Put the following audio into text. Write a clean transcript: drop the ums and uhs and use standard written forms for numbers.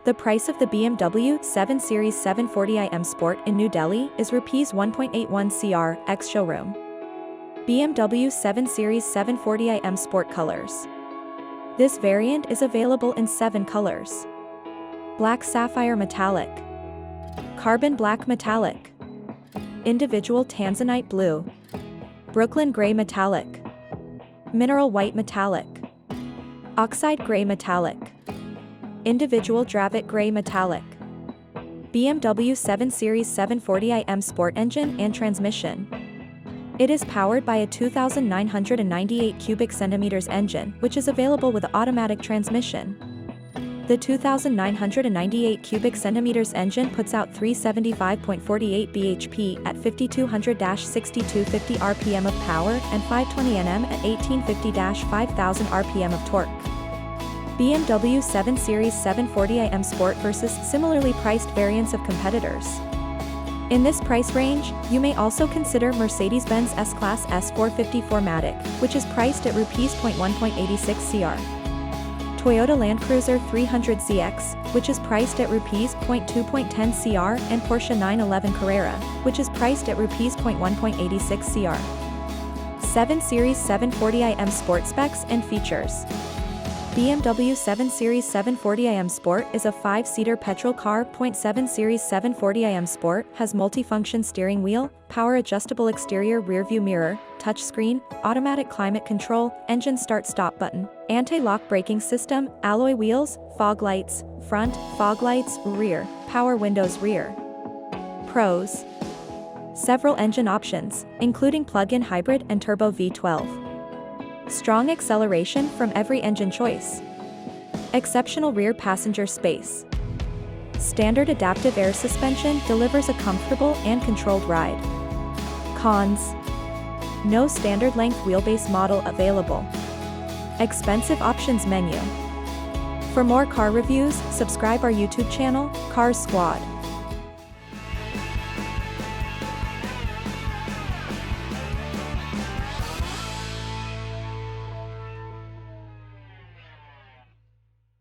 The price of the BMW 7 Series 740i M Sport in New Delhi is Rs 1.81 crore, ex-showroom. BMW 7 Series 740i M Sport colors. This variant is available in 7 colors. Black Sapphire Metallic, Carbon Black Metallic, Individual Tanzanite Blue, Brooklyn Gray Metallic, Mineral White Metallic, Oxide Gray Metallic, Individual Dravit Gray Metallic. BMW 7 Series 740i M Sport engine and transmission. It is powered by a 2,998 cubic centimeters engine, which is available with automatic transmission. The 2,998 cubic centimeters engine puts out 375.48 bhp at 5,200-6,250 rpm of power and 520 Nm at 1,850-5,000 rpm of torque. BMW 7 Series 740i M Sport versus similarly priced variants of competitors. In this price range, you may also consider Mercedes-Benz S-Class S450 4MATIC, which is priced at Rs 1.86 crore. Toyota Land Cruiser 300ZX, which is priced at Rs 2.10 crore, and Porsche 911 Carrera, which is priced at Rs 1.86 crore. 7 Series 740i M Sport specs and features. BMW 7 Series 740i M Sport is a 5-seater petrol car. 7 Series 740i M Sport has multifunction steering wheel, power-adjustable exterior rearview mirror, touchscreen, automatic climate control, engine start-stop button, anti-lock braking system, alloy wheels, fog lights, front, fog lights, rear, power windows rear. Pros. Several engine options, including plug-in hybrid and turbo V12. Strong acceleration from every engine choice. Exceptional rear passenger space. Standard adaptive air suspension delivers a comfortable and controlled ride. Cons. No standard length wheelbase model available. Expensive options menu. For more car reviews, subscribe our YouTube channel, Cars Squad.